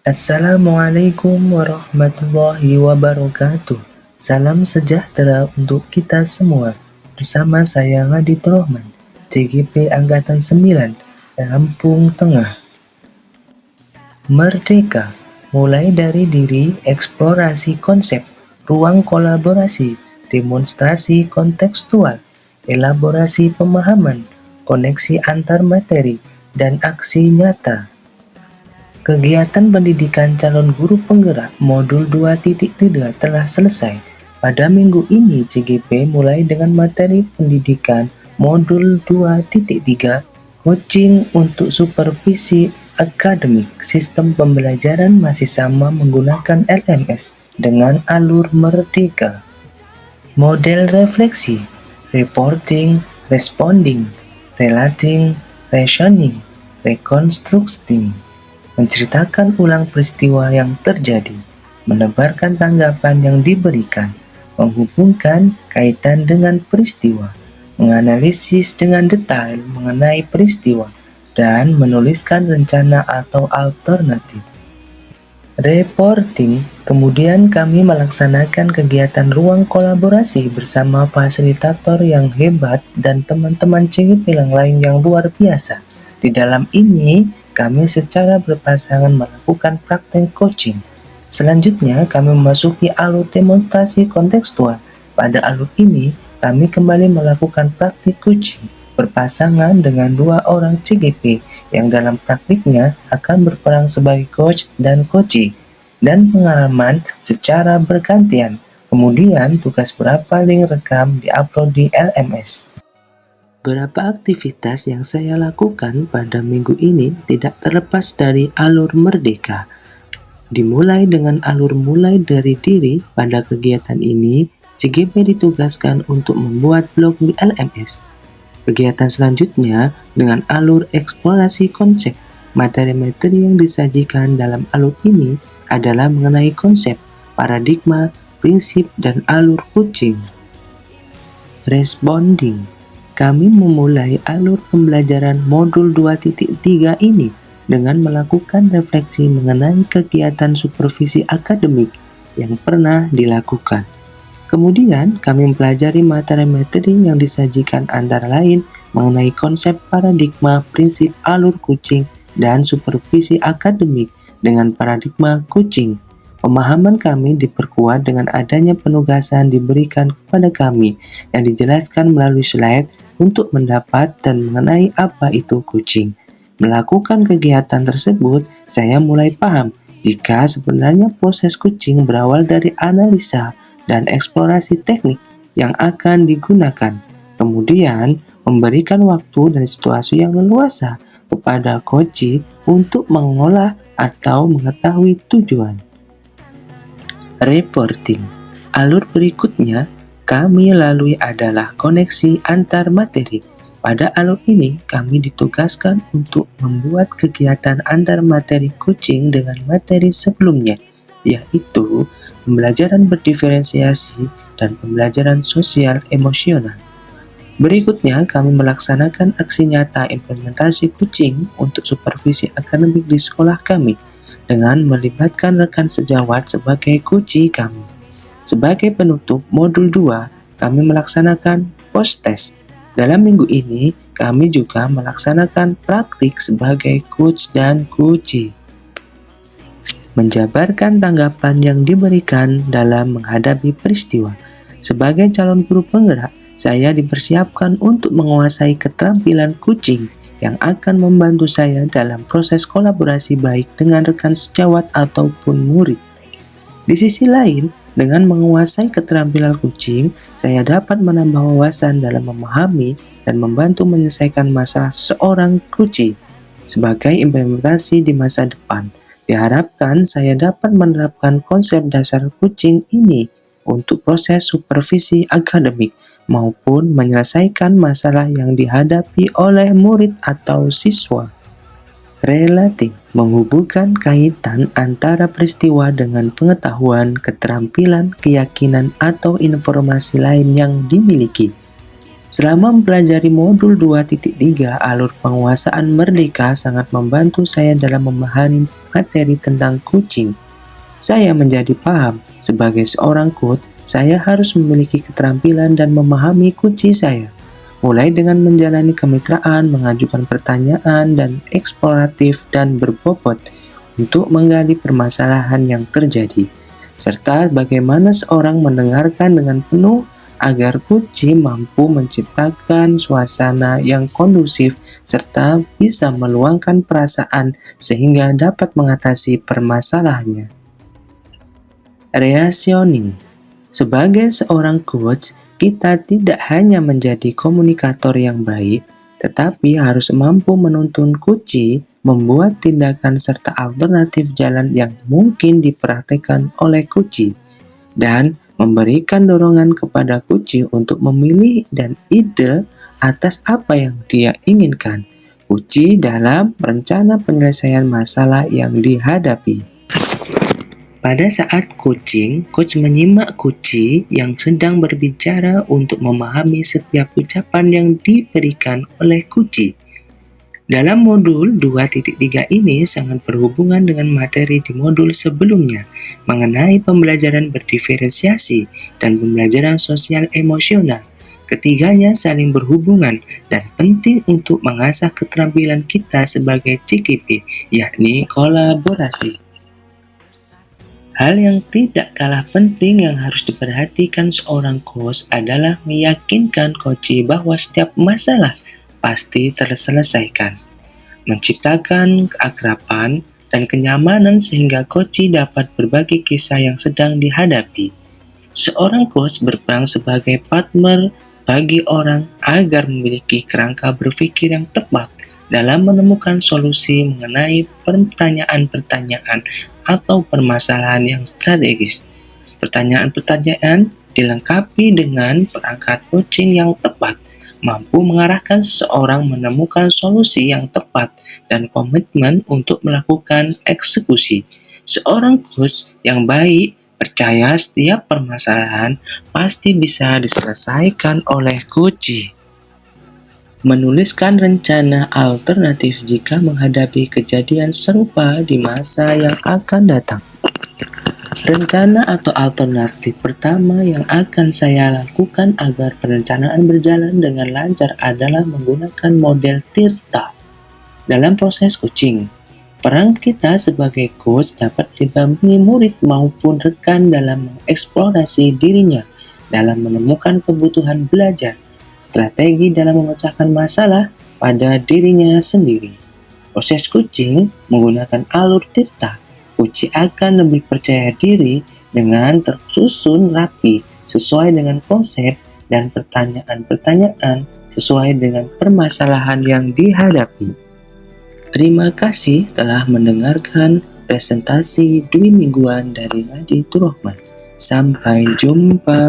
Assalamualaikum warahmatullahi wabarakatuh. Salam sejahtera untuk kita semua. Bersama saya Radit Rohman, CGP Angkatan 9, Lampung Tengah. Merdeka, mulai dari diri, eksplorasi konsep, ruang kolaborasi, demonstrasi kontekstual, elaborasi pemahaman, koneksi antar materi, dan aksi nyata. Kegiatan pendidikan calon guru penggerak modul 2.3 telah selesai. Pada minggu ini, CGP mulai dengan materi pendidikan modul 2.3, coaching untuk supervisi akademik. Sistem pembelajaran masih sama menggunakan LMS dengan alur merdeka. Model refleksi, reporting, responding, relating, rationing, reconstructing. Menceritakan ulang peristiwa yang terjadi, menebarkan tanggapan yang diberikan, menghubungkan kaitan dengan peristiwa, menganalisis dengan detail mengenai peristiwa, dan menuliskan rencana atau alternatif. Reporting, kemudian kami melaksanakan kegiatan ruang kolaborasi bersama fasilitator yang hebat dan teman-teman CGP yang lain yang luar biasa. Di dalam ini, kami secara berpasangan melakukan praktek coaching. Selanjutnya, kami memasuki alur demonstrasi kontekstual. Pada alur ini, kami kembali melakukan praktik coaching berpasangan dengan 2 orang CGP yang dalam praktiknya akan berperan sebagai coach dan coachee, dan pengalaman secara bergantian. Kemudian, tugas berapa link rekam diupload di LMS. Beberapa aktivitas yang saya lakukan pada minggu ini tidak terlepas dari alur merdeka. Dimulai dengan alur mulai dari diri. Pada kegiatan ini, CGP ditugaskan untuk membuat blog di LMS. Kegiatan selanjutnya dengan alur eksplorasi konsep. Materi-materi yang disajikan dalam alur ini adalah mengenai konsep, paradigma, prinsip, dan alur coaching. Responding. Kami memulai alur pembelajaran modul 2.3 ini dengan melakukan refleksi mengenai kegiatan supervisi akademik yang pernah dilakukan. Kemudian, kami mempelajari materi-materi yang disajikan antara lain mengenai konsep paradigma, prinsip alur coaching, dan supervisi akademik dengan paradigma coaching. Pemahaman kami diperkuat dengan adanya penugasan diberikan kepada kami yang dijelaskan melalui slide untuk mendapat dan mengenai apa itu coaching. Melakukan kegiatan tersebut, saya mulai paham jika sebenarnya proses coaching berawal dari analisa dan eksplorasi teknik yang akan digunakan. Kemudian, memberikan waktu dan situasi yang leluasa kepada coachee untuk mengolah atau mengetahui tujuan. Reporting. Alur berikutnya kami lalui adalah koneksi antar materi. Pada alur ini, kami ditugaskan untuk membuat kegiatan antar materi coaching dengan materi sebelumnya, yaitu pembelajaran berdiferensiasi dan pembelajaran sosial emosional. Berikutnya, kami melaksanakan aksi nyata implementasi coaching untuk supervisi akademik di sekolah kami dengan melibatkan rekan sejawat sebagai coachee kami. Sebagai penutup modul 2, kami melaksanakan post-test. Dalam minggu ini, kami juga melaksanakan praktik sebagai coach dan coachee. Menjabarkan tanggapan yang diberikan dalam menghadapi peristiwa. Sebagai calon guru penggerak, saya dipersiapkan untuk menguasai keterampilan coaching yang akan membantu saya dalam proses kolaborasi baik dengan rekan sejawat ataupun murid. Di sisi lain, dengan menguasai keterampilan coaching, saya dapat menambah wawasan dalam memahami dan membantu menyelesaikan masalah seorang coachee. Sebagai implementasi di masa depan, diharapkan saya dapat menerapkan konsep dasar coaching ini untuk proses supervisi akademik maupun menyelesaikan masalah yang dihadapi oleh murid atau siswa. Relating, menghubungkan kaitan antara peristiwa dengan pengetahuan, keterampilan, keyakinan, atau informasi lain yang dimiliki. Selama mempelajari modul 2.3, alur penguasaan merdeka sangat membantu saya dalam memahami materi tentang kucing. Saya menjadi paham, sebagai seorang coach, saya harus memiliki keterampilan dan memahami kunci saya. Mulai dengan menjalani kemitraan, mengajukan pertanyaan, dan eksploratif dan berbobot untuk menggali permasalahan yang terjadi, serta bagaimana seorang mendengarkan dengan penuh agar kucing mampu menciptakan suasana yang kondusif serta bisa meluangkan perasaan sehingga dapat mengatasi permasalahannya. Reasoning. Sebagai seorang coach, kita tidak hanya menjadi komunikator yang baik, tetapi harus mampu menuntun kucing, membuat tindakan serta alternatif jalan yang mungkin dipraktikkan oleh kucing, dan memberikan dorongan kepada kucing untuk memilih dan ide atas apa yang dia inginkan. Kucing dalam rencana penyelesaian masalah yang dihadapi. Pada saat coach menyimak kucing yang sedang berbicara untuk memahami setiap ucapan yang diberikan oleh kucing. Dalam modul 2.3 ini sangat berhubungan dengan materi di modul sebelumnya mengenai pembelajaran berdiferensiasi dan pembelajaran sosial emosional. Ketiganya saling berhubungan dan penting untuk mengasah keterampilan kita sebagai CKP, yakni kolaborasi. Hal yang tidak kalah penting yang harus diperhatikan seorang coach adalah meyakinkan coach bahwa setiap masalah pasti terselesaikan, menciptakan keakraban dan kenyamanan sehingga coach dapat berbagi kisah yang sedang dihadapi. Seorang coach berperan sebagai partner bagi orang agar memiliki kerangka berpikir yang tepat dalam menemukan solusi mengenai pertanyaan-pertanyaan atau permasalahan yang strategis. Pertanyaan-pertanyaan dilengkapi dengan perangkat coaching yang tepat, mampu mengarahkan seseorang menemukan solusi yang tepat dan komitmen untuk melakukan eksekusi. Seorang coach yang baik percaya setiap permasalahan pasti bisa diselesaikan oleh coach. Menuliskan rencana alternatif jika menghadapi kejadian serupa di masa yang akan datang. Rencana atau alternatif pertama yang akan saya lakukan agar perencanaan berjalan dengan lancar adalah menggunakan model Tirta. Dalam proses coaching, peran kita sebagai coach dapat didampingi murid maupun rekan dalam mengeksplorasi dirinya, dalam menemukan kebutuhan belajar, strategi dalam memecahkan masalah pada dirinya sendiri. Proses coaching menggunakan alur Tirta. Coach akan lebih percaya diri dengan tersusun rapi sesuai dengan konsep dan pertanyaan-pertanyaan sesuai dengan permasalahan yang dihadapi. Terima kasih telah mendengarkan presentasi Dwi Mingguan dari Nadi Turahman. Sampai jumpa.